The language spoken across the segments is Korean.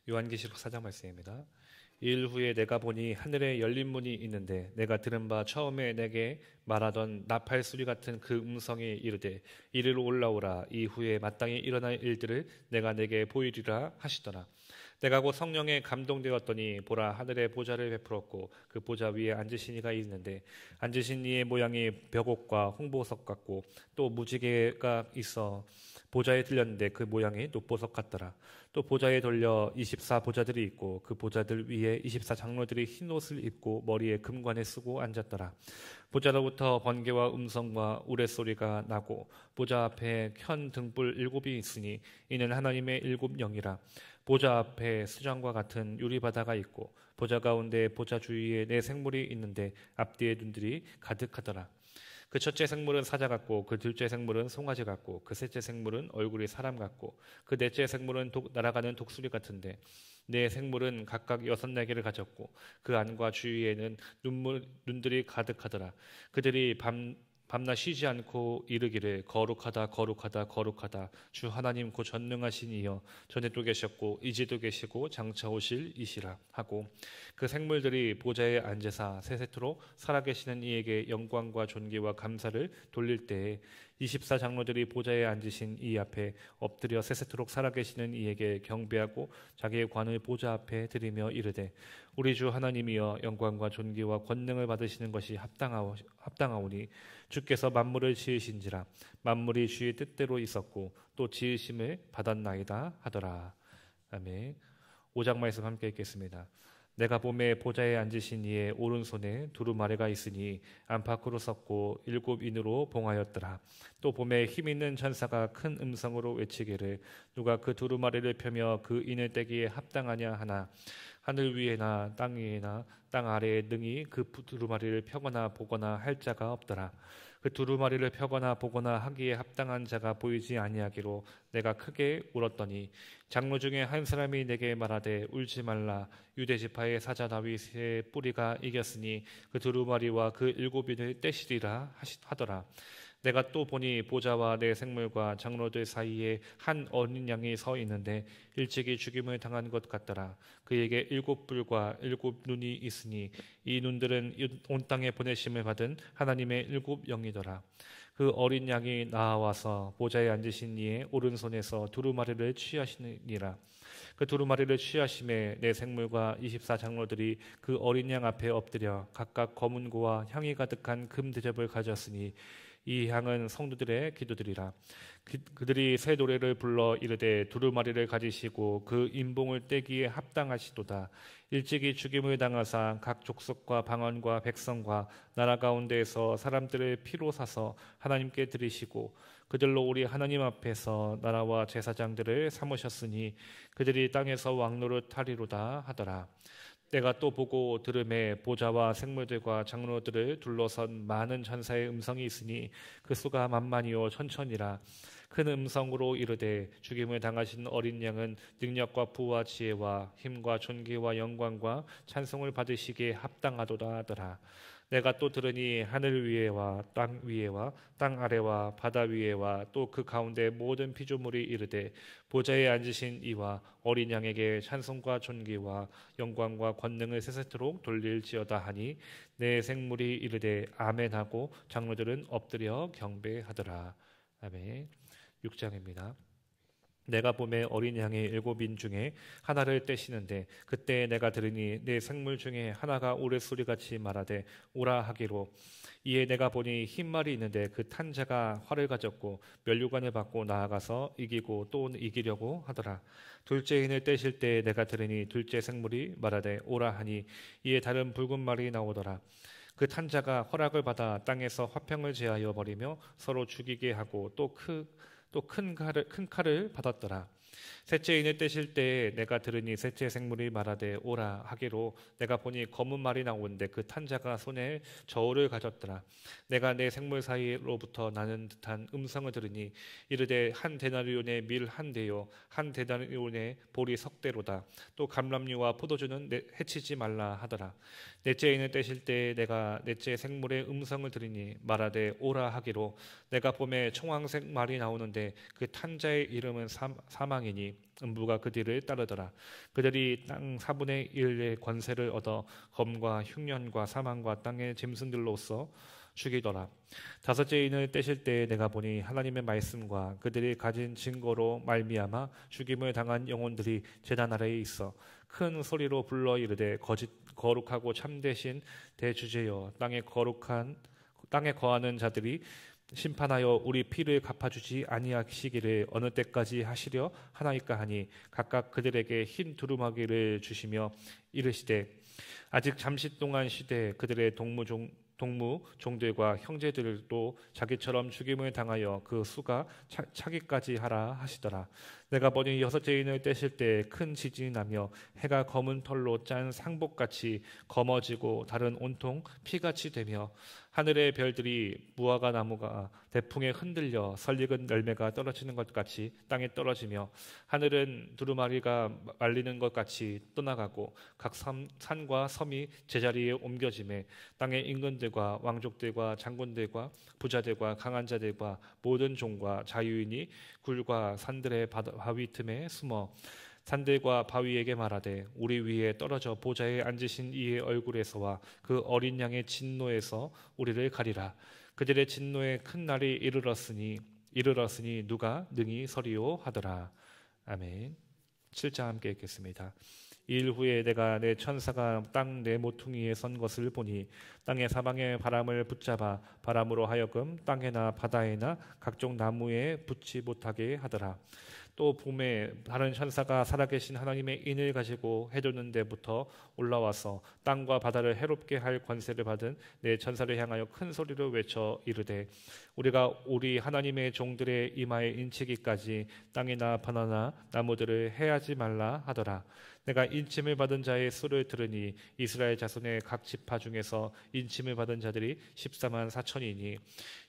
요한계시록 4장 말씀입니다. 일 후에 내가 보니 하늘에 열린 문이 있는데 내가 들은 바 처음에 내게 말하던 나팔 소리 같은 그 음성이 이르되 이리로 올라오라. 이후에 마땅히 일어날 일들을 내가 내게 보이리라 하시더라. 내가 곧 성령에 감동되었더니 보라, 하늘에 보좌를 베풀었고 그 보좌 위에 앉으신 이가 있는데 앉으신 이의 모양이 벽옥과 홍보석 같고 또 무지개가 있어 보좌에 들렸는데 그 모양이 녹보석 같더라. 또 보좌에 돌려 24 보좌들이 있고 그 보좌들 위에 24 장로들이 흰 옷을 입고 머리에 금관을 쓰고 앉았더라. 보좌로부터 번개와 음성과 우레소리가 나고 보좌 앞에 켠 등불 7이 있으니 이는 하나님의 7영이라. 보좌 앞에 수정과 같은 유리바다가 있고 보좌 가운데 보좌 주위에 네 생물이 있는데 앞뒤에 눈들이 가득하더라. 그 첫째 생물은 사자 같고 그 둘째 생물은 송아지 같고 그 셋째 생물은 얼굴이 사람 같고 그 넷째 생물은 날아가는 독수리 같은데 네 생물은 각각 6날개를 가졌고 그 안과 주위에는 눈들이 가득하더라. 그들이 밤낮 쉬지 않고 이르기를 거룩하다 거룩하다 거룩하다 주 하나님 곧 전능하신 이여 전에도 계셨고 이제도 계시고 장차 오실 이시라 하고 그 생물들이 보좌에 앉으사 세세토록 살아계시는 이에게 영광과 존귀와 감사를 돌릴 때에 24 장로들이 보좌에 앉으신 이 앞에 엎드려 세세토록 살아계시는 이에게 경배하고 자기의 관을 보좌 앞에 드리며 이르되 우리 주 하나님이여 영광과 존귀와 권능을 받으시는 것이 합당하오니 주께서 만물을 지으신지라 만물이 주의 뜻대로 있었고 또 지으심을 받았나이다 하더라. 아멘. 5장 말씀 함께 읽겠습니다. 내가 보매 보좌에 앉으신 이의 오른손에 두루마리가 있으니 안팎으로 섰고 7인으로 봉하였더라. 또 보매 힘있는 천사가 큰 음성으로 외치기를 누가 그 두루마리를 펴며 그 인을 떼기에 합당하냐 하나 하늘 위에나 땅 위에나 땅 아래에 능히 그 두루마리를 펴거나 보거나 할 자가 없더라. 그 두루마리를 펴거나 보거나 하기에 합당한 자가 보이지 아니하기로 내가 크게 울었더니 장로 중에 한 사람이 내게 말하되 울지 말라. 유대 지파의 사자 다윗의 뿌리가 이겼으니 그 두루마리와 그 7인을 떼시리라 하더라. 내가 또 보니 보좌와 내 생물과 장로들 사이에 한 어린 양이 서 있는데 일찍이 죽임을 당한 것 같더라. 그에게 7뿔과 7눈이 있으니 이 눈들은 온 땅에 보내심을 받은 하나님의 7영이더라. 그 어린 양이 나와서 보좌에 앉으신 이의 오른손에서 두루마리를 취하시니라. 그 두루마리를 취하심에 내 생물과 24 장로들이 그 어린 양 앞에 엎드려 각각 검은 고와 향이 가득한 금 대접을 가졌으니 이 향은 성도들의 기도들이라. 그들이 새 노래를 불러 이르되 두루마리를 가지시고 그 인봉을 떼기에 합당하시도다. 일찍이 죽임을 당하사 각 족속과 방언과 백성과 나라 가운데에서 사람들을 피로 사서 하나님께 드리시고 그들로 우리 하나님 앞에서 나라와 제사장들을 삼으셨으니 그들이 땅에서 왕노릇 하리로다 하더라. 내가 또 보고 들음에 보좌와 생물들과 장로들을 둘러선 많은 천사의 음성이 있으니 그 수가 만만이요 천천이라. 큰 음성으로 이르되 죽임을 당하신 어린 양은 능력과 부와 지혜와 힘과 존귀와 영광과 찬송을 받으시기에 합당하도다 하더라. 내가 또 들으니 하늘 위에와 땅 아래와 바다 위에와 또 그 가운데 모든 피조물이 이르되 보좌에 앉으신 이와 어린 양에게 찬송과 존귀와 영광과 권능을 세세토록 돌릴지어다 하니 내 생물이 이르되 아멘하고 장로들은 엎드려 경배하더라. 아멘. 6장입니다. 내가 보매 어린 양의 7인 중에 하나를 떼시는데 그때 내가 들으니 내 생물 중에 하나가 우레소리같이 말하되 오라 하기로 이에 내가 보니 흰 말이 있는데 그 탄 자가 활을 가졌고 면류관을 받고 나아가서 이기고 또 이기려고 하더라. 둘째 인을 떼실 때 내가 들으니 둘째 생물이 말하되 오라 하니 이에 다른 붉은 말이 나오더라. 그 탄 자가 허락을 받아 땅에서 화평을 제하여 버리며 서로 죽이게 하고 또 큰 칼을 받았더라. 셋째 인을 떼실 때에 내가 들으니 셋째 생물이 말하되 오라 하기로 내가 보니 검은 말이 나오는데 그 탄 자가 손에 저울을 가졌더라. 내가 내 생물 사이로부터 나는 듯한 음성을 들으니 이르되 한 데나리온의 밀 한 대요 한 데나리온의 보리 석 대로다. 또 감람류와 포도주는 해치지 말라 하더라. 넷째 인을 떼실 때에 내가 넷째 생물의 음성을 들으니 말하되 오라 하기로 내가 봄에 청황색 말이 나오는데 그 탄 자의 이름은 사망이요 사망이니 음부가 그들을 따르더라. 그들이 땅 4분의 1의 권세를 얻어 검과 흉년과 사망과 땅의 짐승들로서 죽이더라. 다섯째 인을 떼실 때에 내가 보니 하나님의 말씀과 그들이 가진 증거로 말미암아 죽임을 당한 영혼들이 제단 아래에 있어 큰 소리로 불러 이르되 거룩하고 참되신 대주제여 땅에 거하는 자들이 심판하여 우리 피를 갚아주지 아니하시기를 어느 때까지 하시려 하나이까 하니 각각 그들에게 흰 두루마기를 주시며 이르시되 아직 잠시 동안 쉬되 그들의 동무 종들과 형제들도 자기처럼 죽임을 당하여 그 수가 차기까지 하라 하시더라. 내가 보니 여섯째 인을 떼실 때 큰 지진이 나며 해가 검은 털로 짠 상복같이 검어지고 달은 온통 피같이 되며 하늘의 별들이 무화과 나무가 대풍에 흔들려 설익은 열매가 떨어지는 것 같이 땅에 떨어지며 하늘은 두루마리가 말리는 것 같이 떠나가고 각 산과 섬이 제자리에 옮겨짐에 땅의 임금들과 왕족들과 장군들과 부자들과 강한 자들과 모든 종과 자유인이 굴과 산들의 바위 틈에 숨어 산들과 바위에게 말하되 우리 위에 떨어져 보좌에 앉으신 이의 얼굴에서와 그 어린 양의 진노에서 우리를 가리라. 그들의 진노의 큰 날이 이르렀으니 누가 능히 서리요 하더라. 아멘. 7장 함께 읽겠습니다. 이일 후에 내가 내 천사가 땅 네 모퉁이에 선 것을 보니 땅의 사방의 바람을 붙잡아 바람으로 하여금 땅에나 바다에나 각종 나무에 붙지 못하게 하더라. 또 봄에 다른 천사가 살아계신 하나님의 인을 가지고 해돋는 데부터 올라와서 땅과 바다를 해롭게 할 권세를 받은 내 천사를 향하여 큰 소리로 외쳐 이르되 우리가 우리 하나님의 종들의 이마에 인치기까지 땅이나 바나나 나무들을 해하지 말라 하더라. 내가 인침을 받은 자의 수를 들으니 이스라엘 자손의 각 지파 중에서 인침을 받은 자들이 14만 4천이니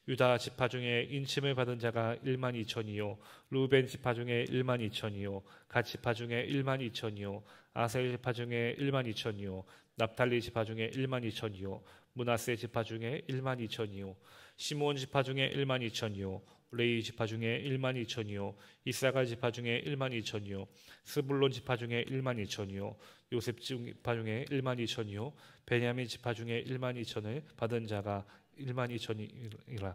유다 지파 중에 인침을 받은 자가 1만 2천이요 루벤 지파 중에 1만 2천이요 갓 지파 중에 1만 2천이요 아셀 지파 중에 1만 2천이요 납달리 지파 중에 1만 2천이요 므낫세 지파 중에 1만 2천이요 시므온 지파 중에 1만 2천이요 레위 지파 중에 1만 2천이요 이사갈 지파 중에 1만 2천이요 스불론 지파 중에 1만 2천이요 요셉 지파 중에 1만 2천이요 베냐민 지파 중에 1만 2천을 받은 자가 1만 2천이라.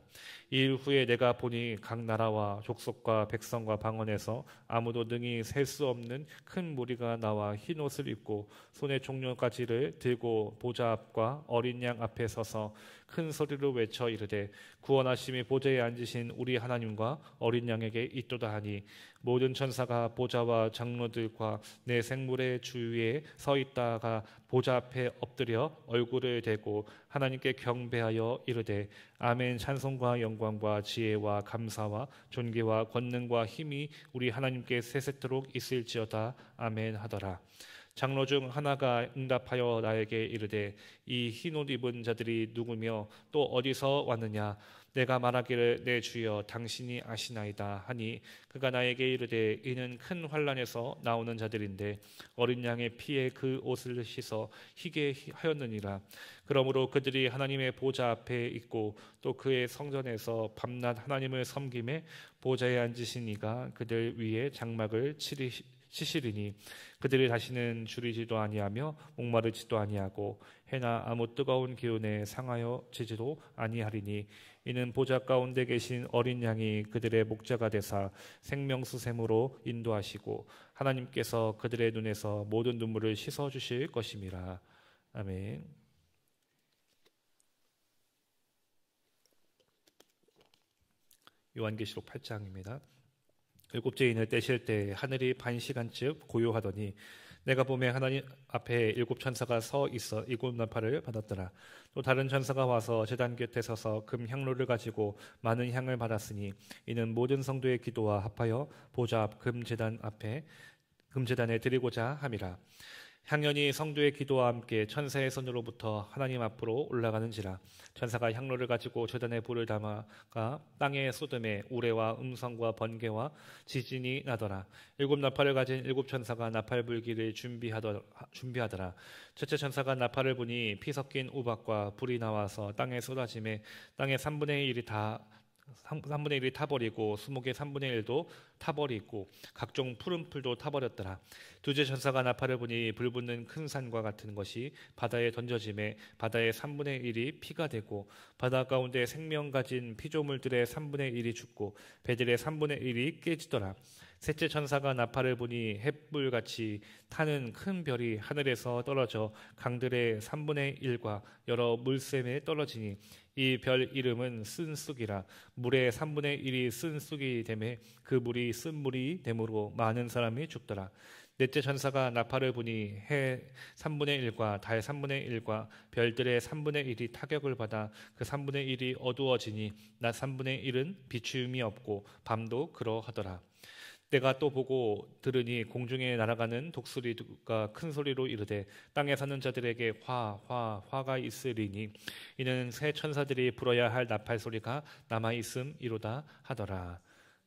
이일 후에 내가 보니 각 나라와 족속과 백성과 방언에서 아무도 능히 셀 수 없는 큰 무리가 나와 흰 옷을 입고 손에 종려가지를 들고 보좌 앞과 어린 양 앞에 서서 큰 소리로 외쳐 이르되 구원하심이 보좌에 앉으신 우리 하나님과 어린 양에게 있도다 하니 모든 천사가 보좌와 장로들과 내 생물의 주위에 서 있다가 보좌 앞에 엎드려 얼굴을 대고 하나님께 경배하여 이르되 아멘. 찬송과 영광과 지혜와 감사와 존귀와 권능과 힘이 우리 하나님께 세세토록 있을지어다. 아멘 하더라. 장로 중 하나가 응답하여 나에게 이르되 이 흰옷 입은 자들이 누구며 또 어디서 왔느냐. 내가 말하기를 내 주여 당신이 아시나이다 하니 그가 나에게 이르되 이는 큰 환난에서 나오는 자들인데 어린 양의 피에 그 옷을 씻어 희게 하였느니라. 그러므로 그들이 하나님의 보좌 앞에 있고 또 그의 성전에서 밤낮 하나님을 섬김에 보좌에 앉으신 이가 그들 위에 장막을 치시리니 그들이 다시는 줄이지도 아니하며 목마르지도 아니하고 해나 아무 뜨거운 기운에 상하여 지지도 아니하리니 이는 보좌 가운데 계신 어린 양이 그들의 목자가 되사 생명수샘으로 인도하시고 하나님께서 그들의 눈에서 모든 눈물을 씻어 주실 것임이라. 아멘. 요한계시록 8장입니다. 일곱째 인을 떼실 때 하늘이 반시간쯤 고요하더니 내가 보매 하나님 앞에 일곱 천사가 서 있어 일곱 나팔을 받았더라. 또 다른 천사가 와서 제단 곁에 서서 금 향로를 가지고 많은 향을 받았으니 이는 모든 성도의 기도와 합하여 보좌 앞 금제단에 드리고자 함이라. 향연이 성도의 기도와 함께 천사의 손으로부터 하나님 앞으로 올라가는지라. 천사가 향로를 가지고 제단에 불을 담아가 땅에 쏟음에 우레와 음성과 번개와 지진이 나더라. 일곱 나팔을 가진 일곱 천사가 나팔 불기를 준비하더라. 첫째 천사가 나팔을 부니 피 섞인 우박과 불이 나와서 땅에 쏟아짐에 땅의 3분의 1이 다 3분의 1이 타버리고 수목의 3분의 1도 타버리고 각종 푸른 풀도 타버렸더라. 두째 천사가 나팔을 부니 불붙는 큰 산과 같은 것이 바다에 던져짐에 바다의 3분의 1이 피가 되고 바다 가운데 생명 가진 피조물들의 3분의 1이 죽고 배들의 3분의 1이 깨지더라. 셋째 천사가 나팔을 부니 햇불같이 타는 큰 별이 하늘에서 떨어져 강들의 3분의 1과 여러 물샘에 떨어지니 이 별 이름은 쓴쑥이라. 물의 3분의 1이 쓴쑥이 되매 그 물이 쓴물이 되므로 많은 사람이 죽더라. 넷째 천사가 나팔을 부니 해 3분의 1과 달 3분의 1과 별들의 3분의 1이 타격을 받아 그 3분의 1이 어두워지니 낮 3분의 1은 비추음이 없고 밤도 그러하더라. 내가 또 보고 들으니 공중에 날아가는 독수리가 큰 소리로 이르되 땅에 사는 자들에게 화가 있으리니 이는 새 천사들이 불어야 할 나팔 소리가 남아 있음이로다 하더라.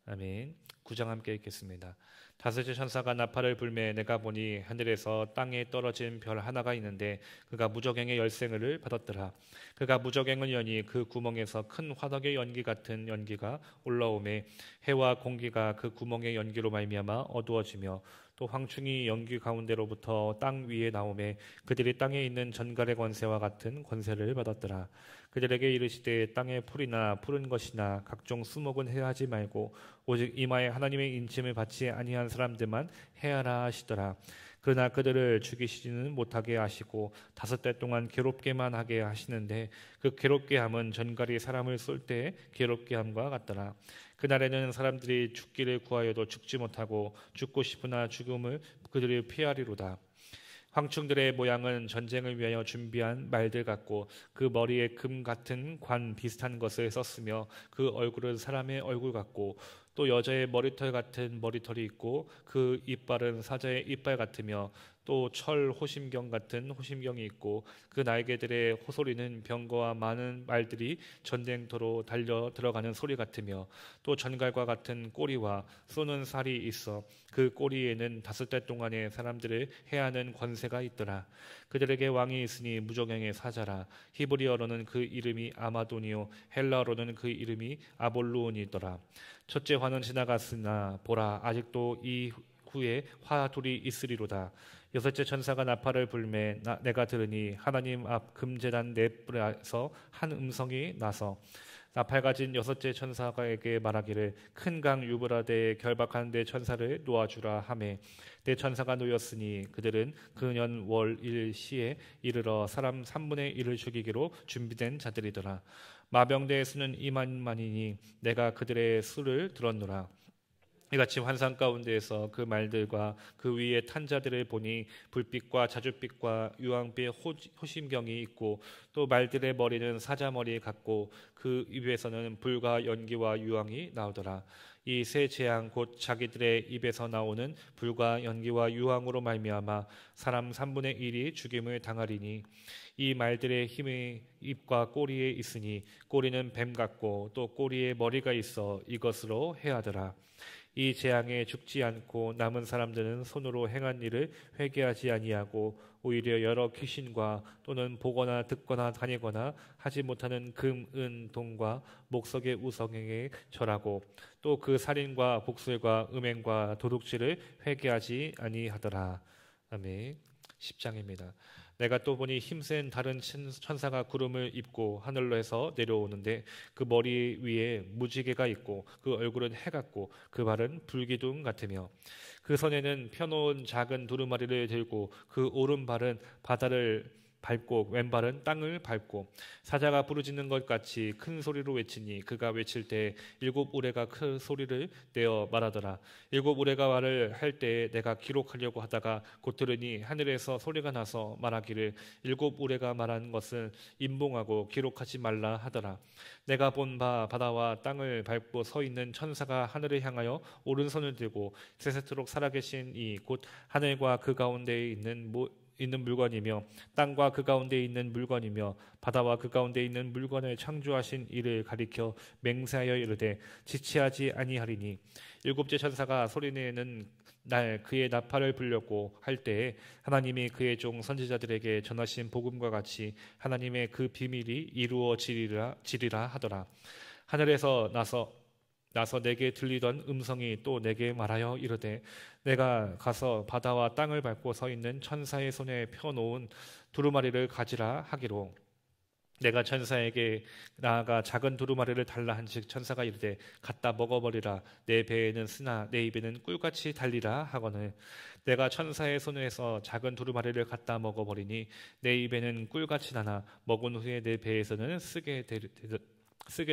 아멘. 9장 함께 읽겠습니다. 다섯째 천사가 나팔을 불매 내가 보니 하늘에서 땅에 떨어진 별 하나가 있는데 그가 무저갱의 열쇠를 받았더라. 그가 무저갱을 여니 그 구멍에서 큰 화덕의 연기 같은 연기가 올라오매 해와 공기가 그 구멍의 연기로 말미암아 어두워지며 또 황충이 연기 가운데로부터 땅 위에 나오매 그들이 땅에 있는 전갈의 권세와 같은 권세를 받았더라. 그들에게 이르시되 땅의 풀이나 푸른 것이나 각종 수목은 해하지 말고 오직 이마에 하나님의 인침을 받지 아니한 사람들만 해하라 하시더라. 그러나 그들을 죽이시지는 못하게 하시고 5달 동안 괴롭게만 하게 하시는데 그 괴롭게 함은 전갈이 사람을 쏠 때 괴롭게 함과 같더라. 그날에는 사람들이 죽기를 구하여도 죽지 못하고 죽고 싶으나 죽음을 그들이 피하리로다. 황충들의 모양은 전쟁을 위하여 준비한 말들 같고 그 머리에 금 같은 관 비슷한 것을 썼으며 그 얼굴은 사람의 얼굴 같고 또 여자의 머리털 같은 머리털이 있고 그 이빨은 사자의 이빨 같으며 또 철 호심경 같은 호심경이 있고 그 날개들의 호소리는 병거와 많은 말들이 전쟁터로 달려 들어가는 소리 같으며 또 전갈과 같은 꼬리와 쏘는 살이 있어 그 꼬리에는 5달 동안의 사람들을 해하는 권세가 있더라. 그들에게 왕이 있으니 무저갱의 사자라. 히브리어로는 그 이름이 아마도니오 헬라어로는 그 이름이 아볼루온이더라. 첫째 화는 지나갔으나 보라 아직도 이 후에 화 둘이 있으리로다. 여섯째 천사가 나팔을 불매 내가 들으니 하나님 앞 금제단 넷불에서 한 음성이 나서 나팔 가진 여섯째 천사에게 말하기를 큰 강 유브라데에 결박한 내 천사를 놓아주라 하매 내 천사가 놓였으니 그들은 그 년 월 일시에 이르러 사람 3분의 1을 죽이기로 준비된 자들이더라. 마병대의 수는 2만만이니 내가 그들의 수를 들었노라. 이같이 환상 가운데에서 그 말들과 그 위에 탄 자들을 보니 불빛과 자줏빛과 유황빛 호심경이 있고 또 말들의 머리는 사자머리 같고 그 입에서는 불과 연기와 유황이 나오더라. 이 세 재앙 곧 자기들의 입에서 나오는 불과 연기와 유황으로 말미암아 사람 3분의 1이 죽임을 당하리니 이 말들의 힘이 입과 꼬리에 있으니 꼬리는 뱀 같고 또 꼬리에 머리가 있어 이것으로 해하더라. 이 재앙에 죽지 않고 남은 사람들은 손으로 행한 일을 회개하지 아니하고 오히려 여러 귀신과 또는 보거나 듣거나 다니거나 하지 못하는 금, 은, 동과 목석의 우상에게 절하고 또 그 살인과 복술과 음행과 도둑질을 회개하지 아니하더라. 아멘. 10장입니다. 내가 또 보니 힘센 다른 천사가 구름을 입고 하늘로에서 내려오는데 그 머리 위에 무지개가 있고 그 얼굴은 해 같고 그 발은 불기둥 같으며 그 손에는 펴놓은 작은 두루마리를 들고 그 오른발은 바다를 밟고 왼발은 땅을 밟고 사자가 부르짖는 것 같이 큰 소리로 외치니 그가 외칠 때 7 우레가 큰 소리를 내어 말하더라. 7 우레가 말을 할 때에 내가 기록하려고 하다가 곧 들으니 하늘에서 소리가 나서 말하기를 7 우레가 말하는 것은 임봉하고 기록하지 말라 하더라. 내가 본 바 바다와 땅을 밟고 서 있는 천사가 하늘을 향하여 오른손을 들고 세세토록 살아계신 이 곧 하늘과 그 가운데에 있는 물건이며 땅과 그 가운데 있는 물건이며 바다와 그 가운데 있는 물건을 창조하신 이를 가리켜 맹세하여 이르되 지체하지 아니하리니 7째 천사가 소리내는 날 그의 나팔을 불려고 할 때에 하나님이 그의 종 선지자들에게 전하신 복음과 같이 하나님의 그 비밀이 이루어지리라 하더라. 하늘에서 나서 내게 들리던 음성이 또 내게 말하여 이르되 내가 가서 바다와 땅을 밟고 서 있는 천사의 손에 펴놓은 두루마리를 가지라 하기로 내가 천사에게 나아가 작은 두루마리를 달라 한즉 천사가 이르되 갖다 먹어버리라. 내 배에는 쓰나 내 입에는 꿀같이 달리라 하거늘 내가 천사의 손에서 작은 두루마리를 갖다 먹어버리니 내 입에는 꿀같이 나나 먹은 후에 내 배에서는 쓰게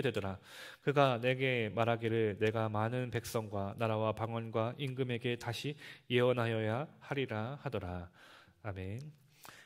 되더라. 그가 내게 말하기를 내가 많은 백성과 나라와 방언과 임금에게 다시 예언하여야 하리라 하더라. 아멘.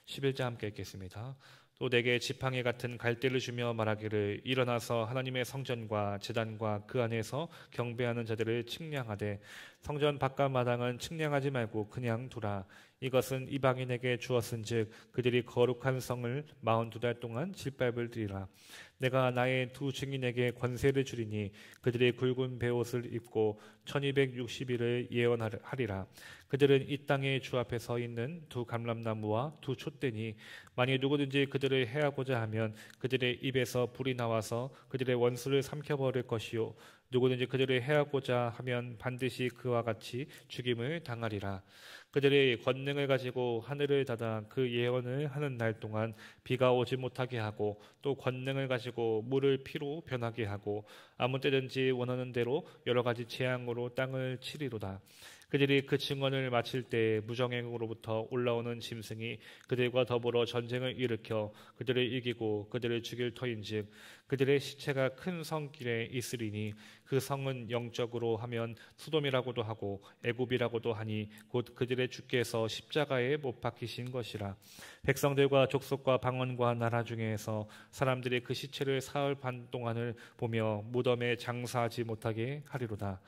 11절 함께 읽겠습니다. 또 내게 지팡이 같은 갈대를 주며 말하기를 일어나서 하나님의 성전과 제단과 그 안에서 경배하는 자들을 측량하되 성전 바깥 마당은 측량하지 말고 그냥 두라. 이것은 이방인에게 주었은즉 그들이 거룩한 성을 42달 동안 질밟을 들이라. 내가 나의 두 증인에게 권세를 주리니 그들이 굵은 베옷을 입고 1260일을 예언하리라. 그들은 이 땅의 주 앞에 서 있는 두 감람나무와 두 촛대니 만일 누구든지 그들을 해하고자 하면 그들의 입에서 불이 나와서 그들의 원수를 삼켜버릴 것이요 누구든지 그들을 해하고자 하면 반드시 그와 같이 죽임을 당하리라. 그들의 권능을 가지고 하늘을 닫아 그 예언을 하는 날 동안 비가 오지 못하게 하고 또 권능을 가지고 물을 피로 변하게 하고 아무 때든지 원하는 대로 여러 가지 재앙으로 땅을 치리로다. 그들이 그 증언을 마칠 때 무정행으로부터 올라오는 짐승이 그들과 더불어 전쟁을 일으켜 그들을 이기고 그들을 죽일 터인즉 그들의 시체가 큰 성길에 있으리니 그 성은 영적으로 하면 소돔이라고도 하고 애굽이라고도 하니 곧 그들의 주께서 십자가에 못 박히신 것이라. 백성들과 족속과 방언과 나라 중에서 사람들이 그 시체를 사흘 반 동안을 보며 무덤에 장사하지 못하게 하리로다.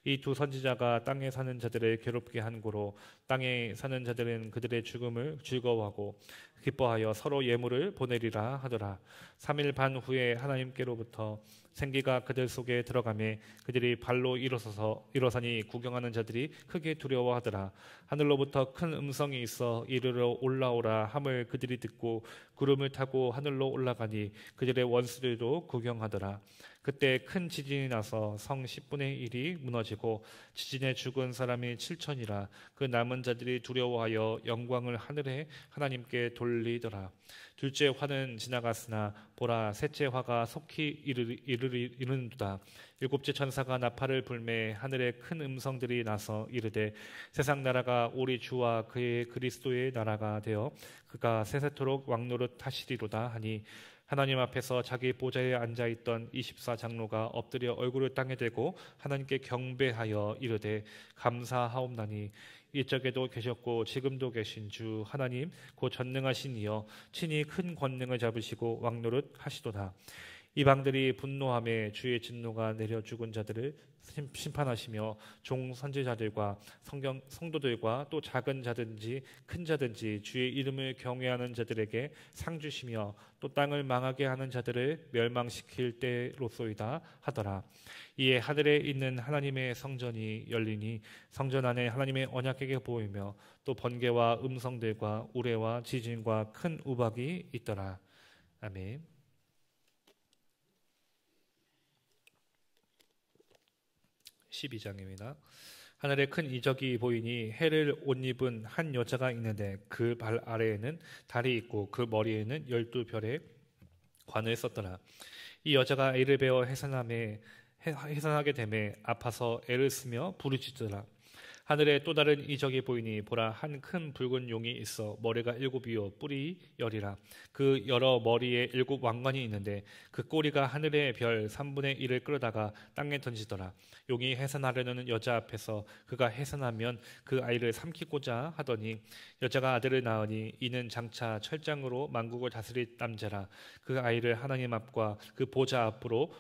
이 두 선지자가 땅에 사는 자들을 괴롭게 한 고로 땅에 사는 자들은 그들의 죽음을 즐거워하고 기뻐하여 서로 예물을 보내리라 하더라. 3일 반 후에 하나님께로부터 생기가 그들 속에 들어가매 그들이 발로 일어서니 구경하는 자들이 크게 두려워하더라. 하늘로부터 큰 음성이 있어 이르러 올라오라 함을 그들이 듣고 구름을 타고 하늘로 올라가니 그들의 원수들도 구경하더라. 그때 큰 지진이 나서 성 10분의 1이 무너지고 지진에 죽은 사람이 7천이라. 그 남은 자들이 두려워하여 영광을 하늘에 하나님께 돌리더라. 둘째 화는 지나갔으나 보라 셋째 화가 속히 이르는도다. 일곱째 천사가 나팔을 불매 하늘에 큰 음성들이 나서 이르되 세상 나라가 우리 주와 그의 그리스도의 나라가 되어 그가 세세토록 왕노릇 하시리로다 하니 하나님 앞에서 자기 보좌에 앉아있던 24장로가 엎드려 얼굴을 땅에 대고 하나님께 경배하여 이르되 감사하옵나니 이적에도 계셨고 지금도 계신 주 하나님 곧 전능하신 이여 친히 큰 권능을 잡으시고 왕노릇 하시도다. 이방들이 분노함에 주의 진노가 내려 죽은 자들을 심판하시며 종 선지자들과 성도들과 또 작은 자든지 큰 자든지 주의 이름을 경외하는 자들에게 상 주시며 또 땅을 망하게 하는 자들을 멸망시킬 때로소이다 하더라. 이에 하늘에 있는 하나님의 성전이 열리니 성전 안에 하나님의 언약궤가 보이며 또 번개와 음성들과 우레와 지진과 큰 우박이 있더라. 아멘. 12장입니다. 하늘에 큰 이적이 보이니 해를 옷 입은 한 여자가 있는데 그 발 아래에는 달이 있고 그 머리에는 12별의 관을 썼더라. 이 여자가 애를 베어 해산하게 되매 아파서 애를 쓰며 부르짖더라. 하늘에 또 다른 이적이 보이니 보라 한 큰 붉은 용이 있어 머리가 7이요 뿔이 10이라. 그 여러 머리에 7 왕관이 있는데 그 꼬리가 하늘의 별 3분의 1을 끌어다가 땅에 던지더라. 용이 해산하려는 여자 앞에서 그가 해산하면 그 아이를 삼키고자 하더니 여자가 아들을 낳으니 이는 장차 철장으로 만국을 다스릴 남자라. 그 아이를 하나님 앞과 그 보좌 앞으로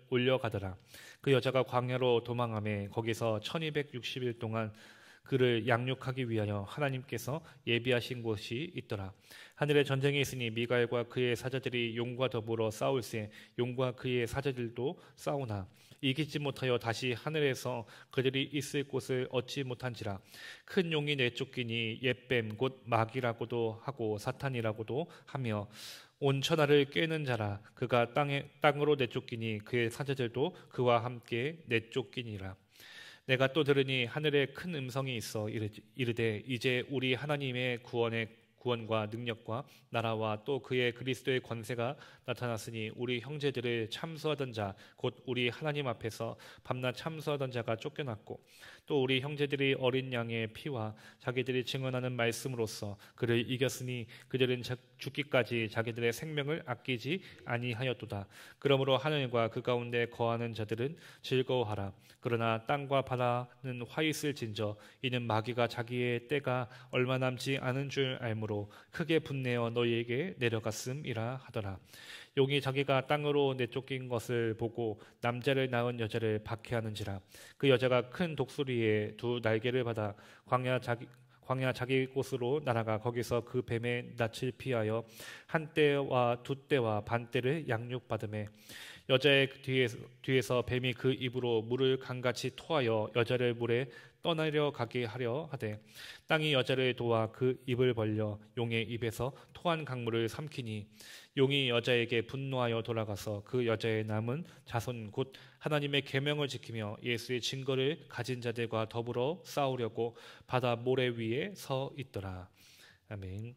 올려가더라. 그 여자가 광야로 도망하며 거기서 1260일 동안 그를 양육하기 위하여 하나님께서 예비하신 곳이 있더라. 하늘에 전쟁이 있으니 미가엘과 그의 사자들이 용과 더불어 싸울세 용과 그의 사자들도 싸우나 이기지 못하여 다시 하늘에서 그들이 있을 곳을 얻지 못한지라. 큰 용이 내쫓기니 옛뱀 곧 마귀라고도 하고 사탄이라고도 하며 온 천하를 꿰는 자라. 그가 땅으로 내쫓기니 그의 사자들도 그와 함께 내쫓기니라. 내가 또 들으니 하늘에 큰 음성이 있어 이르되 이제 우리 하나님의 구원과 능력과 나라와 또 그의 그리스도의 권세가 나타났으니 우리 형제들을 참수하던 자 곧 우리 하나님 앞에서 밤낮 참수하던 자가 쫓겨났고 또 우리 형제들이 어린 양의 피와 자기들이 증언하는 말씀으로써 그를 이겼으니 그들은 죽기까지 자기들의 생명을 아끼지 아니하였도다. 그러므로 하늘과 그 가운데 거하는 자들은 즐거워하라. 그러나 땅과 바다는 화 있을진저 이는 마귀가 자기의 때가 얼마 남지 않은 줄 알므로 크게 분내어 너희에게 내려갔음이라 하더라. 용이 자기가 땅으로 내쫓긴 것을 보고 남자를 낳은 여자를 박해하는지라. 그 여자가 큰 독수리의 두 날개를 받아 광야 자기 곳으로 날아가 거기서 그 뱀의 낯을 피하여 한 때와 두 때와 반 때를 양육받으매 여자의 뒤에서 뱀이 그 입으로 물을 강같이 토하여 여자를 물에 떠내려 가게 하려 하되 땅이 여자를 도와 그 입을 벌려 용의 입에서 토한 강물을 삼키니 용이 여자에게 분노하여 돌아가서 그 여자의 남은 자손 곧 하나님의 계명을 지키며 예수의 증거를 가진 자들과 더불어 싸우려고 바다 모래 위에 서 있더라. 아멘.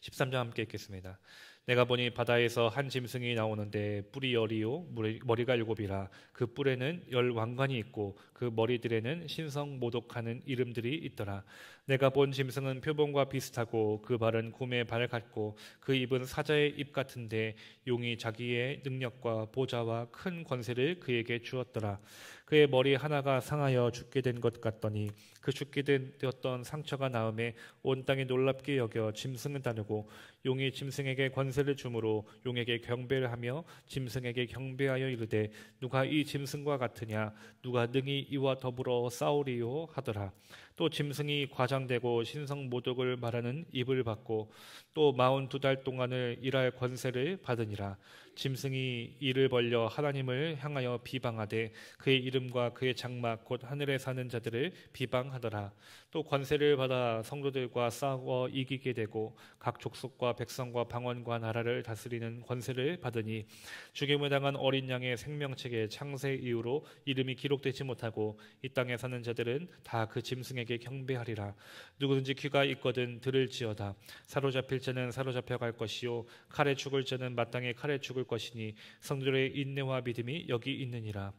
13장 함께 읽겠습니다. 내가 보니 바다에서 한 짐승이 나오는데 뿔이 열이요 머리가 일곱이라. 그 뿔에는 열 왕관이 있고 그 머리들에는 신성 모독하는 이름들이 있더라. 내가 본 짐승은 표범과 비슷하고 그 발은 곰의 발 같고 그 입은 사자의 입 같은데 용이 자기의 능력과 보좌와 큰 권세를 그에게 주었더라. 그의 머리 하나가 상하여 죽게 된 것 같더니 그 죽게 되었던 상처가 나음에 온 땅이 놀랍게 여겨 짐승을 따르고 용이 짐승에게 권세를 주므로 용에게 경배를 하며 짐승에게 경배하여 이르되 누가 이 짐승과 같으냐 누가 능히 이와 더불어 싸우리요 하더라. 또 짐승이 과장되고 신성 모독을 말하는 입을 받고 또 42달 동안을 일할 권세를 받으니라. 짐승이 이를 벌려 하나님을 향하여 비방하되 그의 이름과 그의 장막 곧 하늘에 사는 자들을 비방하더라. 또 권세를 받아 성도들과 싸워 이기게 되고 각 족속과 백성과 방언과 나라를 다스리는 권세를 받으니 죽임을 당한 어린 양의 생명책에 창세 이후로 이름이 기록되지 못하고 이 땅에 사는 자들은 다 그 짐승에게 경배하리라. 누구든지 귀가 있거든 들을지어다. 사로잡힐 자는 사로잡혀 갈 것이요 칼에 죽을 자는 마땅히 칼에 죽을 것이니 성도들의 인내와 믿음이 여기 있느니라.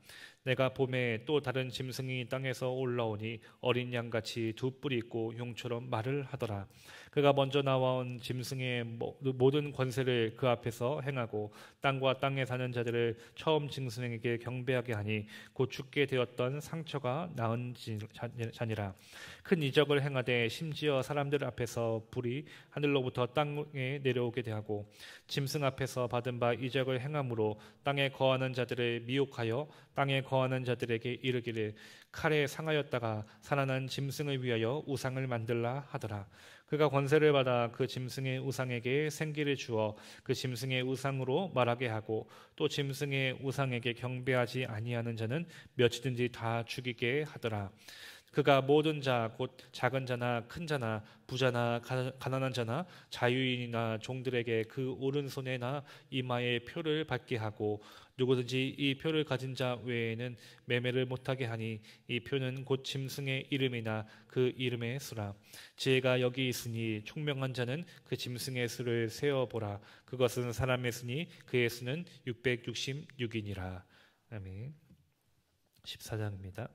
내가 봄에 또 다른 짐승이 땅에서 올라오니 어린 양같이 두 뿔이 있고 용처럼 말을 하더라. 그가 먼저 나와온 짐승의 모든 권세를 그 앞에서 행하고 땅과 땅에 사는 자들을 처음 짐승에게 경배하게 하니 곧 죽게 되었던 상처가 나은 자니라. 큰 이적을 행하되 심지어 사람들 앞에서 불이 하늘로부터 땅에 내려오게 되하고 짐승 앞에서 받은 바 이적을 행함으로 땅에 거하는 자들을 미혹하여 땅에 거하는 자들에게 이르기를 칼에 상하였다가 살아난 짐승을 위하여 우상을 만들라 하더라. 그가 권세를 받아 그 짐승의 우상에게 생기를 주어 그 짐승의 우상으로 말하게 하고 또 짐승의 우상에게 경배하지 아니하는 자는 몇이든지 다 죽이게 하더라. 그가 모든 자 곧 작은 자나 큰 자나 부자나 가난한 자나 자유인이나 종들에게 그 오른손에나 이마에 표를 받게 하고 누구든지 이 표를 가진 자 외에는 매매를 못하게 하니 이 표는 곧 짐승의 이름이나 그 이름의 수라. 지혜가 여기 있으니 총명한 자는 그 짐승의 수를 세어보라. 그것은 사람의 수니 그의 수는 666이니라. 아멘. 14장입니다.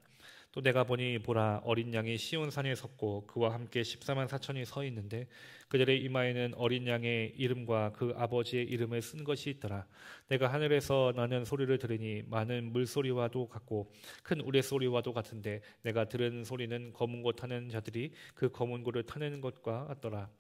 또 내가 보니 보라 어린 양이 시온산에 섰고 그와 함께 14만 4천이 서 있는데 그들의 이마에는 어린 양의 이름과 그 아버지의 이름을 쓴 것이 있더라. 내가 하늘에서 나는 소리를 들으니 많은 물소리와도 같고 큰 우레소리와도 같은데 내가 들은 소리는 검은 고 타는 자들이 그 검은 고를 타는 것과 같더라.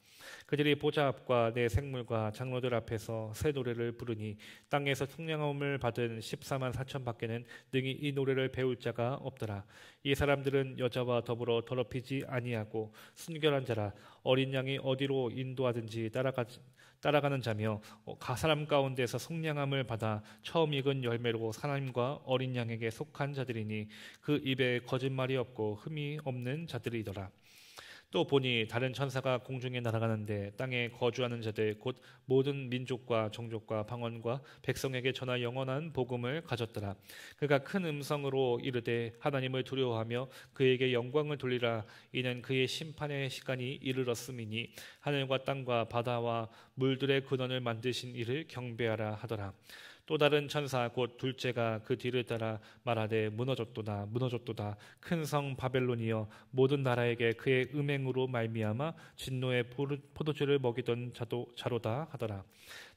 그들이 보좌 앞과 내 생물과 장로들 앞에서 새 노래를 부르니 땅에서 청량함을 받은 14만 4천 밖에는 능히 이 노래를 배울 자가 없더라. 이 사람들은 여자와 더불어 더럽히지 아니하고 순결한 자라. 어린 양이 어디로 인도하든지 따라가는 자며 사람 가운데서 속량함을 받아 처음 익은 열매로 하나님과 어린 양에게 속한 자들이니 그 입에 거짓말이 없고 흠이 없는 자들이더라. 또 보니 다른 천사가 공중에 날아가는데 땅에 거주하는 자들 곧 모든 민족과 종족과 방언과 백성에게 전하 영원한 복음을 가졌더라. 그가 큰 음성으로 이르되 하나님을 두려워하며 그에게 영광을 돌리라. 이는 그의 심판의 시간이 이르렀음이니 하늘과 땅과 바다와 물들의 근원을 만드신 이를 경배하라 하더라. 또 다른 천사 곧 둘째가 그 뒤를 따라 말하되 무너졌도다 무너졌도다 큰 성 바벨론이여 모든 나라에게 그의 음행으로 말미암아 진노의 포도주를 먹이던 자로다 하더라.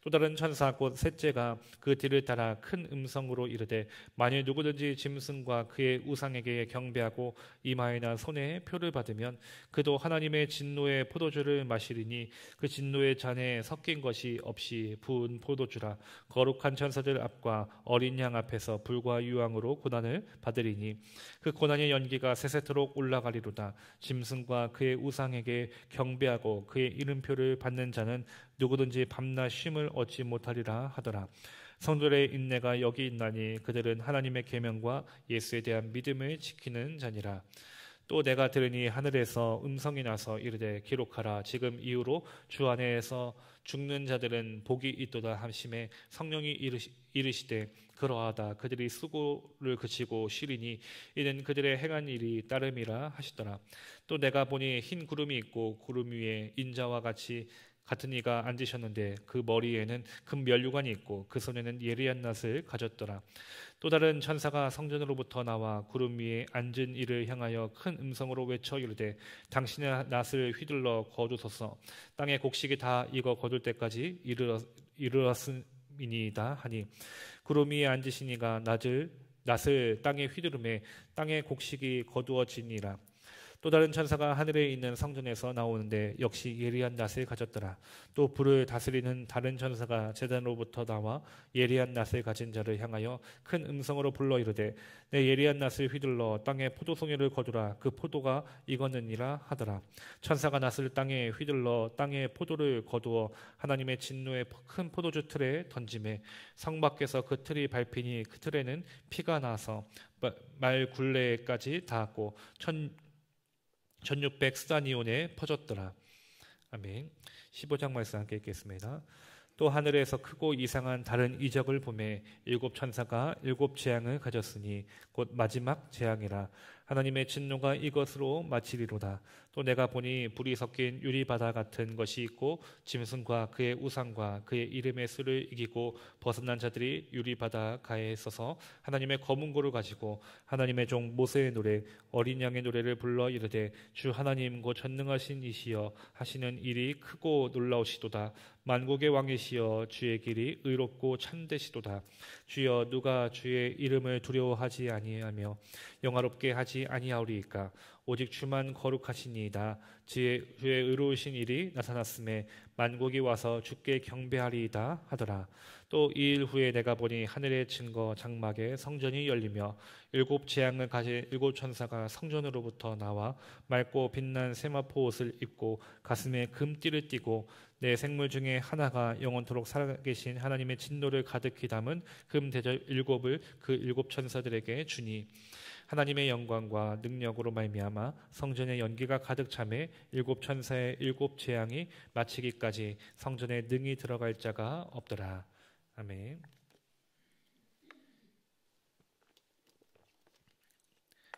또 다른 천사 곧 셋째가 그 뒤를 따라 큰 음성으로 이르되 만일 누구든지 짐승과 그의 우상에게 경배하고 이마에나 손에 표를 받으면 그도 하나님의 진노의 포도주를 마시리니 그 진노의 잔에 섞인 것이 없이 부은 포도주라. 거룩한 천사들 앞과 어린 양 앞에서 불과 유황으로 고난을 받으리니 그 고난의 연기가 세세토록 올라가리로다. 짐승과 그의 우상에게 경배하고 그의 이름표를 받는 자는 누구든지 밤낮 쉼을 얻지 못하리라 하더라. 성도의 인내가 여기 있나니 그들은 하나님의 계명과 예수에 대한 믿음을 지키는 자니라. 또 내가 들으니 하늘에서 음성이 나서 이르되 기록하라. 지금 이후로 주 안에서 죽는 자들은 복이 있도다 하심에 성령이 이르시되 그러하다. 그들이 수고를 그치고 쉬리니 이는 그들의 행한 일이 따름이라 하시더라. 또 내가 보니 흰 구름이 있고 구름 위에 인자와 같은 이가 앉으셨는데 그 머리에는 금 면류관이 있고 그 손에는 예리한 낫을 가졌더라. 또 다른 천사가 성전으로부터 나와 구름 위에 앉은 이를 향하여 큰 음성으로 외쳐 이르되 당신의 낫을 휘둘러 거두소서. 땅의 곡식이 다 익어 거둘 때까지 이르렀음이니이다 하니 구름 위에 앉으신 이가 낫을 땅에 휘두르매 땅의 곡식이 거두어지니라. 또 다른 천사가 하늘에 있는 성전에서 나오는데 역시 예리한 낫을 가졌더라. 또 불을 다스리는 다른 천사가 제단으로부터 나와 예리한 낫을 가진 자를 향하여 큰 음성으로 불러 이르되 내 예리한 낫을 휘둘러 땅에 포도송이를 거두라. 그 포도가 익었느니라 하더라. 천사가 낫을 땅에 휘둘러 땅에 포도를 거두어 하나님의 진노의 큰 포도주 틀에 던지매 성 밖에서 그 틀이 밟히니 그 틀에는 피가 나서 말 굴레까지 닿았고 1600 스다니온에 퍼졌더라. 아멘. 15장 말씀 함께 읽겠습니다. 또 하늘에서 크고 이상한 다른 이적을 보매 일곱 천사가 일곱 재앙을 가졌으니 곧 마지막 재앙이라. 하나님의 진노가 이것으로 마치리로다. 또 내가 보니 불이 섞인 유리바다 같은 것이 있고 짐승과 그의 우상과 그의 이름의 수를 이기고 벗어난 자들이 유리바다 가에 서서 하나님의 검은 고를 가지고 하나님의 종 모세의 노래 어린 양의 노래를 불러 이르되 주 하나님 곧 전능하신 이시여 하시는 일이 크고 놀라우시도다. 만국의 왕이시여 주의 길이 의롭고 참되시도다. 주여 누가 주의 이름을 두려워하지 아니하며 영화롭게 하지 아니하오리이까. 오직 주만 거룩하시니이다. 주의 의로우신 일이 나타났음에 만국이 와서 주께 경배하리이다 하더라. 또 이 일 후에 내가 보니 하늘의 증거 장막에 성전이 열리며 일곱 재앙을 가진 일곱 천사가 성전으로부터 나와 맑고 빛난 세마포 옷을 입고 가슴에 금띠를 띠고 내 생물 중에 하나가 영원토록 살아계신 하나님의 진노를 가득히 담은 금 대접 일곱을 그 일곱 천사들에게 주니 하나님의 영광과 능력으로 말미암아 성전의 연기가 가득 차매 일곱 천사의 일곱 재앙이 마치기까지 성전에 능히 들어갈 자가 없더라. 아멘.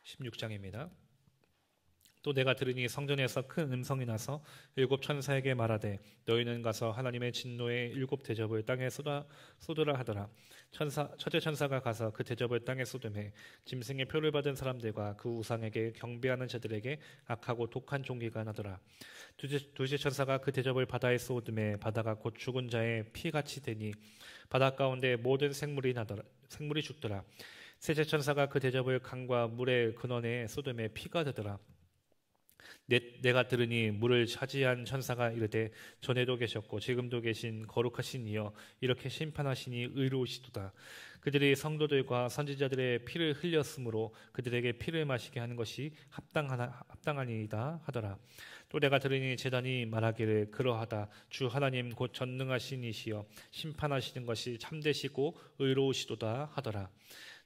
16장입니다. 또 내가 들으니 성전에서 큰 음성이 나서 일곱 천사에게 말하되 너희는 가서 하나님의 진노의 일곱 대접을 땅에 쏟으라 하더라. 첫째 천사가 가서 그 대접을 땅에 쏟으매 짐승의 표를 받은 사람들과 그 우상에게 경배하는 자들에게 악하고 독한 종기가 나더라. 둘째 천사가 그 대접을 바다에 쏟으매 바다가 곧 죽은 자의 피같이 되니 바다 가운데 모든 생물이 죽더라. 셋째 천사가 그 대접을 강과 물의 근원에 쏟으매 피가 되더라. 내가 들으니 물을 차지한 천사가 이르되 전에도 계셨고 지금도 계신 거룩하신 이여 이렇게 심판하시니 의로우시도다. 그들이 성도들과 선지자들의 피를 흘렸으므로 그들에게 피를 마시게 하는 것이 합당하니이다 하더라. 또 내가 들으니 제단이 말하기를 그러하다. 주 하나님 곧 전능하신 이시여 심판하시는 것이 참되시고 의로우시도다 하더라.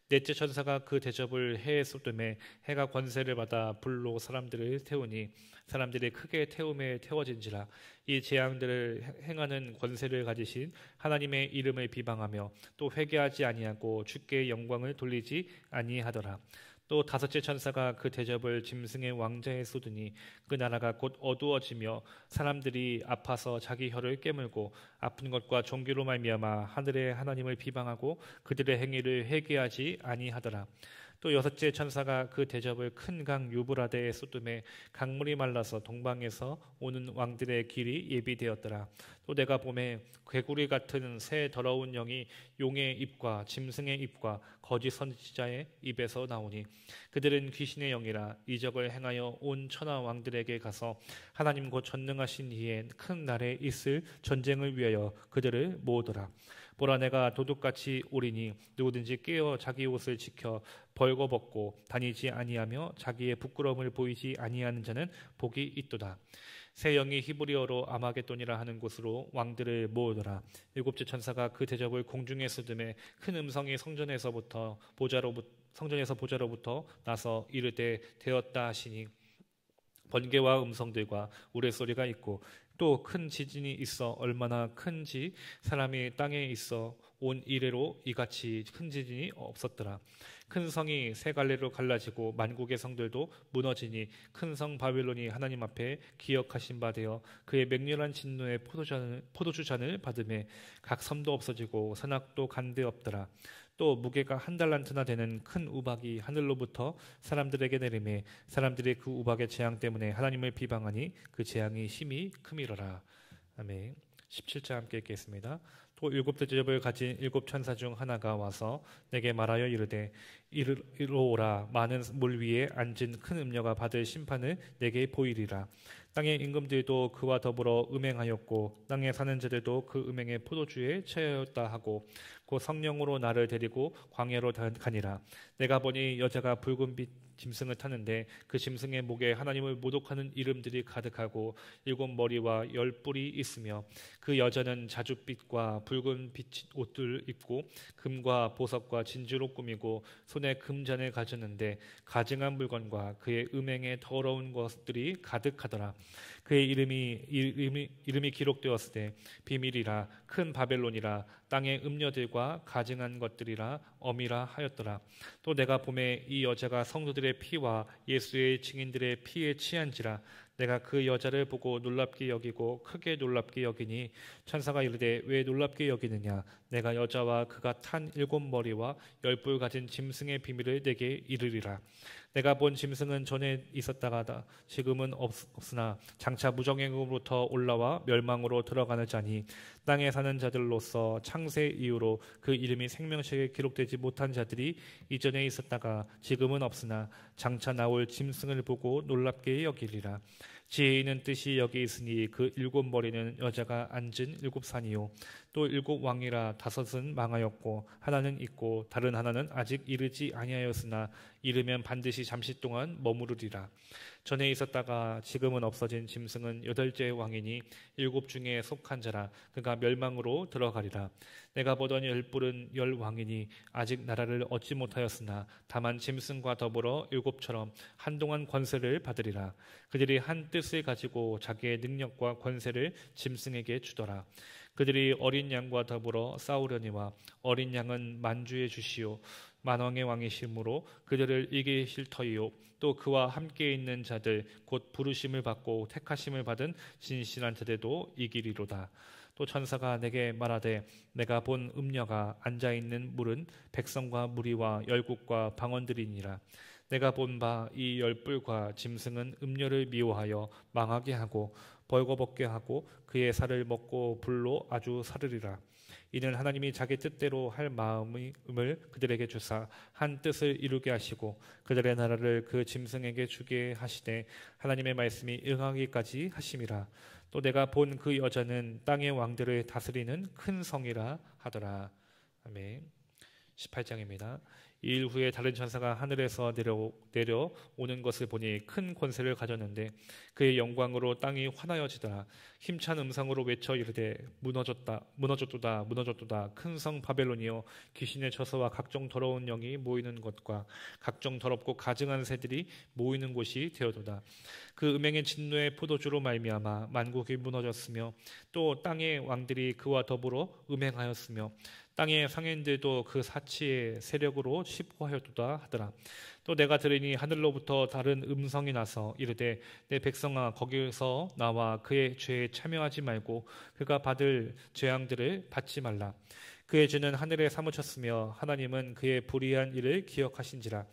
넷째 천사가 그 대접을 해에 쏟음에 해가 권세를 받아 불로 사람들을 태우니 사람들이 크게 태움에 태워진지라. 이 재앙들을 행하는 권세를 가지신 하나님의 이름을 비방하며 또 회개하지 아니하고 주께 영광을 돌리지 아니하더라. 또 다섯째 천사가 그 대접을 짐승의 왕자에 쏟으니 그 나라가 곧 어두워지며 사람들이 아파서 자기 혀를 깨물고 아픈 것과 종기로 말미암아 하늘의 하나님을 비방하고 그들의 행위를 회개하지 아니하더라. 또 여섯째 천사가 그 대접을 큰 강 유브라데에 쏟음에 강물이 말라서 동방에서 오는 왕들의 길이 예비되었더라. 또 내가 보매 개구리 같은 새 더러운 영이 용의 입과 짐승의 입과 거짓 선지자의 입에서 나오니 그들은 귀신의 영이라 이적을 행하여 온 천하 왕들에게 가서 하나님 곧 전능하신 이의 큰 날에 있을 전쟁을 위하여 그들을 모으더라. 보라 내가 도둑같이 오리니 누구든지 깨어 자기 옷을 지켜 벌거벗고 다니지 아니하며 자기의 부끄러움을 보이지 아니하는 자는 복이 있도다. 새 영이 히브리어로 아마겟돈이라 하는 곳으로 왕들을 모으더라. 일곱째 천사가 그 대접을 공중에 쏟음에 큰 음성이 성전에서 보좌로부터 나서 이르되 되었다 하시니 번개와 음성들과 우레소리가 있고 또 큰 지진이 있어 얼마나 큰지 사람이 땅에 있어 온 이래로 이같이 큰 지진이 없었더라. 큰 성이 세 갈래로 갈라지고 만국의 성들도 무너지니 큰 성 바벨론이 하나님 앞에 기억하신 바 되어 그의 맹렬한 진노의 포도주잔을 받음에 각 섬도 없어지고 산악도 간데 없더라. 또 무게가 한 달란트나 되는 큰 우박이 하늘로부터 사람들에게 내리매 사람들이 그 우박의 재앙 때문에 하나님을 비방하니 그 재앙이 심히 크미러라. 아멘. 17절 함께 읽겠습니다. 또 일곱 대접을 가진 일곱 천사 중 하나가 와서 내게 말하여 이르되 이르오라. 많은 물 위에 앉은 큰 음녀가 받을 심판을 내게 보이리라. 땅의 임금들도 그와 더불어 음행하였고 땅에 사는 자들도 그 음행의 포도주에 취하였다 하고 곧 성령으로 나를 데리고 광야로 가니라. 내가 보니 여자가 붉은빛 짐승을 타는데 그 짐승의 목에 하나님을 모독하는 이름들이 가득하고 일곱 머리와 열 뿔이 있으며 그 여자는 자줏빛과 붉은 빛 옷을 입고 금과 보석과 진주로 꾸미고 손에 금잔을 가졌는데 가증한 물건과 그의 음행에 더러운 것들이 가득하더라. 그의 이름이 기록되었을 때 비밀이라 큰 바벨론이라 땅의 음녀들과 가증한 것들이라 엄이라 하였더라. 또 내가 보매 이 여자가 성도들의 피와 예수의 증인들의 피에 취한지라. 내가 그 여자를 보고 놀랍게 여기고 크게 놀랍게 여기니 천사가 이르되 왜 놀랍게 여기느냐. 내가 여자와 그가 탄 일곱 머리와 열 뿔 가진 짐승의 비밀을 내게 이르리라. 내가 본 짐승은 전에 있었다가 지금은 없으나 장차 무정행으로부터 올라와 멸망으로 들어가는 자니 땅에 사는 자들로서 창세 이후로 그 이름이 생명책에 기록되지 못한 자들이 이전에 있었다가 지금은 없으나 장차 나올 짐승을 보고 놀랍게 여기리라. 지혜 있는 뜻이 여기 있으니 그 일곱 머리는 여자가 앉은 일곱 산이요 또 일곱 왕이라 다섯은 망하였고 하나는 있고 다른 하나는 아직 이르지 아니하였으나 이르면 반드시 잠시 동안 머무르리라. 전에 있었다가 지금은 없어진 짐승은 여덟째 왕이니 일곱 중에 속한 자라. 그가 멸망으로 들어가리라. 내가 보던 열 뿔은 열 왕이니 아직 나라를 얻지 못하였으나 다만 짐승과 더불어 일곱처럼 한동안 권세를 받으리라. 그들이 한 뜻을 가지고 자기의 능력과 권세를 짐승에게 주더라. 그들이 어린 양과 더불어 싸우려니와 어린 양은 만주의 주시오 만왕의 왕이시므로 그들을 이기실 터이요 또 그와 함께 있는 자들 곧 부르심을 받고 택하심을 받은 진실한 자들도 이기리로다. 또 천사가 내게 말하되 내가 본 음녀가 앉아있는 물은 백성과 무리와 열국과 방언들이니라. 내가 본 바 이 열뿔과 짐승은 음녀를 미워하여 망하게 하고 벌거벗게 하고 그의 살을 먹고 불로 아주 사르리라. 이는 하나님이 자기 뜻대로 할 마음을 그들에게 주사 한 뜻을 이루게 하시고 그들의 나라를 그 짐승에게 주게 하시되 하나님의 말씀이 응하기까지 하심이라. 또 내가 본 그 여자는 땅의 왕들을 다스리는 큰 성이라 하더라. 아멘. 18장입니다. 이 일 후에 다른 천사가 하늘에서 내려오는 것을 보니 큰 권세를 가졌는데 그의 영광으로 땅이 환하여지더라. 힘찬 음성으로 외쳐 이르되 무너졌도다 큰 성 바벨론이여 귀신의 저서와 각종 더러운 영이 모이는 것과 각종 더럽고 가증한 새들이 모이는 곳이 되어도다. 그 음행의 진노의 포도주로 말미암아 만국이 무너졌으며 또 땅의 왕들이 그와 더불어 음행하였으며 땅의 상인들도 그 사치의 세력으로 치부하였도다 하더라. 또 내가 들으니 하늘로부터 다른 음성이 나서 이르되 내 백성아 거기서 나와 그의 죄에 참여하지 말고 그가 받을 재앙들을 받지 말라. 그의 죄는 하늘에 사무쳤으며 하나님은 그의 불의한 일을 기억하신지라.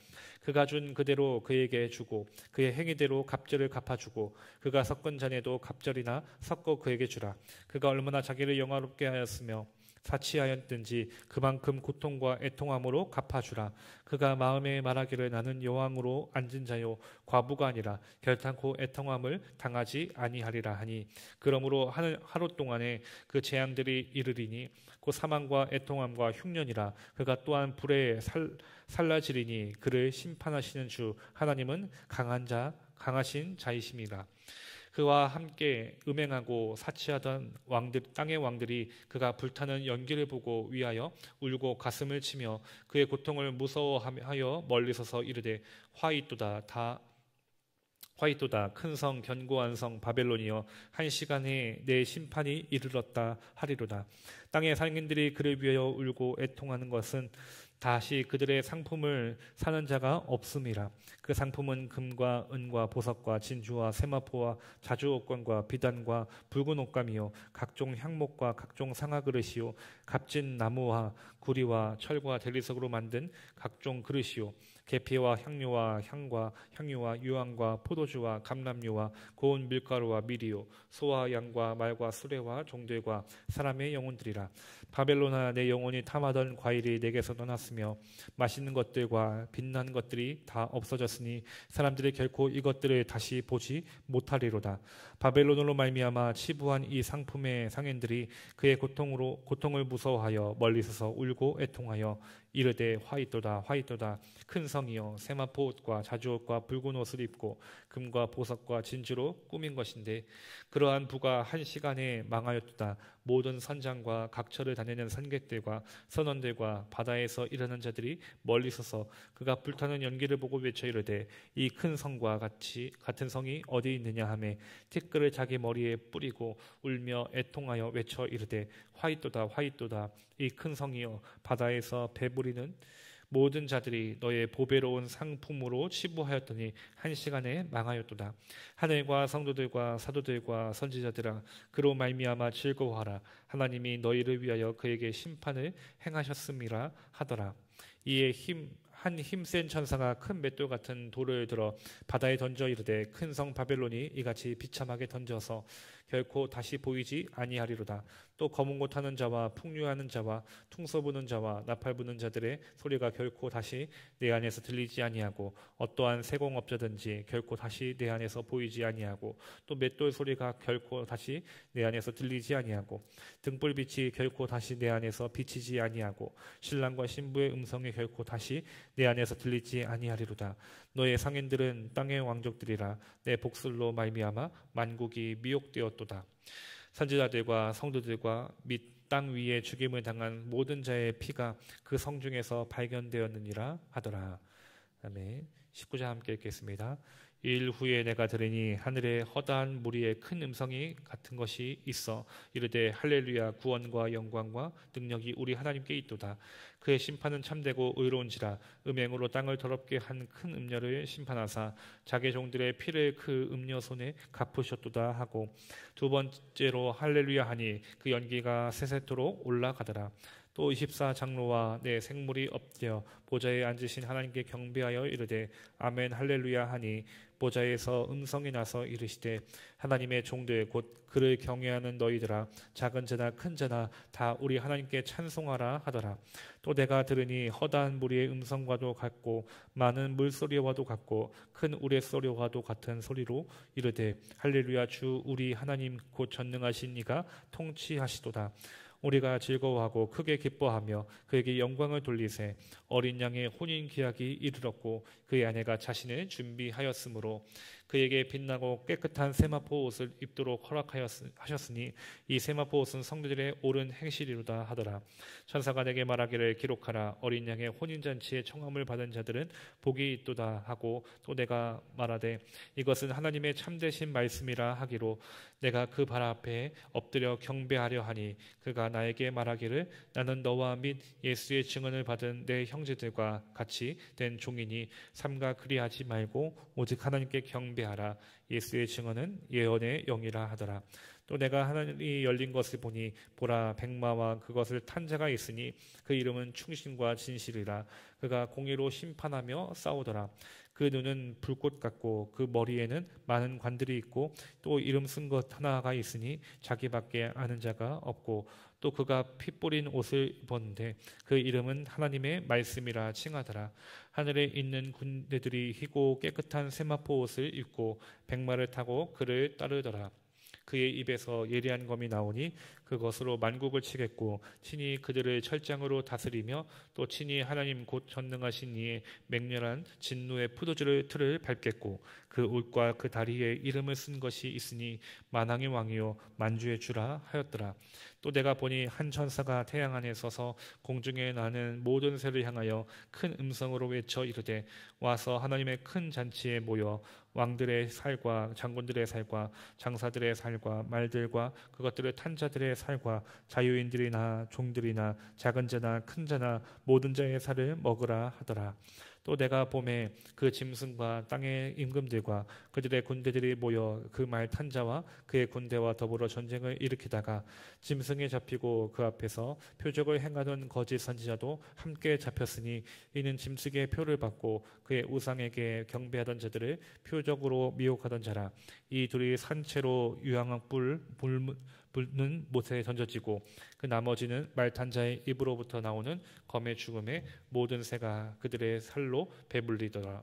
그가 준 그대로 그에게 주고 그의 행위대로 갑절을 갚아주고 그가 섞은 잔에도 갑절이나 섞어 그에게 주라. 그가 얼마나 자기를 영화롭게 하였으며 사치하였든지 그만큼 고통과 애통함으로 갚아주라. 그가 마음에 말하기를 나는 여왕으로 앉은 자요 과부가 아니라 결탄코 애통함을 당하지 아니하리라 하니 그러므로 하루 동안에 그 재앙들이 이르리니 곧 사망과 애통함과 흉년이라. 그가 또한 불에 살라지리니 그를 심판하시는 주 하나님은 강하신 자이심이라. 그와 함께 음행하고 사치하던 땅의 왕들이 그가 불타는 연기를 보고 위하여 울고 가슴을 치며 그의 고통을 무서워하여 멀리 서서 이르되 화이또다 큰 성 견고한 성 바벨론이여 한 시간에 내 심판이 이르렀다 하리로다. 땅의 상인들이 그를 위하여 울고 애통하는 것은 다시 그들의 상품을 사는 자가 없음이라. 그 상품은 금과 은과 보석과 진주와 세마포와 자주옥관과 비단과 붉은 옷감이요 각종 향목과 각종 상아그릇이요 값진 나무와 구리와 철과 대리석으로 만든 각종 그릇이요 계피와 향료와 향과 향유와 유황과 포도주와 감람류와 고운 밀가루와 밀이요 소와 양과 말과 수레와 종들과 사람의 영혼들이라. 바벨론아 내 영혼이 탐하던 과일이 내게서 떠났으며 맛있는 것들과 빛난 것들이 다 없어졌으니 사람들이 결코 이것들을 다시 보지 못하리로다. 바벨론으로 말미암아 치부한 이 상품의 상인들이 그의 고통을 무서워하여 멀리 서서 울고 애통하여 이르되 화이또다 큰 성이여 세마포 옷과 자주옷과 붉은 옷을 입고 금과 보석과 진주로 꾸민 것인데 그러한 부가 한 시간에 망하였도다. 모든 선장과 각처를 다니는 선객들과 선원들과 바다에서 일하는 자들이 멀리 서서 그가 불타는 연기를 보고 외쳐 이르되 이 큰 성과 같은 성이 어디 있느냐 하매 티끌을 자기 머리에 뿌리고 울며 애통하여 외쳐 이르되 화이또다 이 큰 성이여 바다에서 배부리는 모든 자들이 너의 보배로운 상품으로 치부하였더니 한 시간에 망하였도다. 하늘과 성도들과 사도들과 선지자들아 그로 말미암아 즐거워하라. 하나님이 너희를 위하여 그에게 심판을 행하셨음이라 하더라. 이에 한 힘센 천사가 큰 맷돌 같은 돌을 들어 바다에 던져 이르되 큰 성 바벨론이 이같이 비참하게 던져서 결코 다시 보이지 아니하리로다. 또 검은 옷 하는 자와 풍류하는 자와 퉁소 부는 자와 나팔 부는 자들의 소리가 결코 다시 내 안에서 들리지 아니하고 어떠한 세공업자든지 결코 다시 내 안에서 보이지 아니하고 또 맷돌 소리가 결코 다시 내 안에서 들리지 아니하고 등불빛이 결코 다시 내 안에서 비치지 아니하고 신랑과 신부의 음성이 결코 다시 내 안에서 들리지 아니하리로다. 너의 상인들은 땅의 왕족들이라. 내 복술로 말미암아 만국이 미혹되었도다. 선지자들과 성도들과 및 땅 위에 죽임을 당한 모든 자의 피가 그 성 중에서 발견되었느니라 하더라. 아멘. 19절 함께 읽겠습니다. 일 후에 내가 들으니 하늘에 허다한 무리의 큰 음성이 같은 것이 있어 이르되 할렐루야 구원과 영광과 능력이 우리 하나님께 있도다. 그의 심판은 참되고 의로운지라. 음행으로 땅을 더럽게 한 큰 음녀를 심판하사 자기 종들의 피를 그 음녀 손에 갚으셨도다 하고 두 번째로 할렐루야 하니 그 연기가 세세토록 올라가더라. 또 24장로와 내 생물이 엎드려 보좌에 앉으신 하나님께 경배하여 이르되 아멘 할렐루야 하니 보좌에서 음성이 나서 이르시되 하나님의 종들 곧 그를 경외하는 너희들아 작은 자나 큰 자나 다 우리 하나님께 찬송하라 하더라. 또 내가 들으니 허다한 무리의 음성과도 같고 많은 물소리와도 같고 큰 우레소리와도 같은 소리로 이르되 할렐루야 주 우리 하나님 곧 전능하신 이가 통치하시도다. 우리가 즐거워하고 크게 기뻐하며 그에게 영광을 돌리세. 어린 양의 혼인 기약이 이르렀고 그의 아내가 자신을 준비하였으므로 그에게 빛나고 깨끗한 세마포 옷을 입도록 허락하셨으니 이 세마포 옷은 성도들의 옳은 행실이로다 하더라. 천사가 내게 말하기를 기록하라. 어린 양의 혼인잔치에 청함을 받은 자들은 복이 있도다 하고 또 내가 말하되 이것은 하나님의 참되신 말씀이라 하기로 내가 그 발 앞에 엎드려 경배하려 하니 그가 나에게 말하기를 나는 너와 및 예수의 증언을 받은 내 형제들과 같이 된 종이니 삼가 그리하지 말고 오직 하나님께 경배하라. 예수의 증언은 예언의 영이라 하더라. 또 내가 하늘이 열린 것을 보니 보라 백마와 그것을 탄 자가 있으니 그 이름은 충신과 진실이라. 그가 공의로 심판하며 싸우더라. 그 눈은 불꽃 같고 그 머리에는 많은 관들이 있고 또 이름 쓴 것 하나가 있으니 자기밖에 아는 자가 없고 또 그가 피 뿌린 옷을 입었는데 그 이름은 하나님의 말씀이라 칭하더라. 하늘에 있는 군대들이 희고 깨끗한 세마포 옷을 입고 백마를 타고 그를 따르더라. 그의 입에서 예리한 검이 나오니 그것으로 만국을 치겠고 친히 그들을 철장으로 다스리며 또 친히 하나님 곧 전능하신 이의 맹렬한 진노의 포도주를 틀을 밟겠고 그 옷과 그 다리에 이름을 쓴 것이 있으니 만왕의 왕이요 만주의 주라 하였더라. 또 내가 보니 한 천사가 태양 안에 서서 공중에 나는 모든 새를 향하여 큰 음성으로 외쳐 이르되 와서 하나님의 큰 잔치에 모여 왕들의 살과 장군들의 살과 장사들의 살과 말들과 그것들을 탄 자들의 살과 자유인들이나 종들이나 작은 자나 큰 자나 모든 자의 살을 먹으라 하더라. 또 내가 봄에 그 짐승과 땅의 임금들과 그들의 군대들이 모여 그 말 탄 자와 그의 군대와 더불어 전쟁을 일으키다가 짐승에 잡히고 그 앞에서 표적을 행하던 거짓 선지자도 함께 잡혔으니 이는 짐승의 표를 받고 그의 우상에게 경배하던 자들을 표적으로 미혹하던 자라. 이 둘이 산채로 유황 불는 못에 던져지고 그 나머지는 말탄 자의 입으로부터 나오는 검의 죽음에 모든 새가 그들의 살로 배불리더라.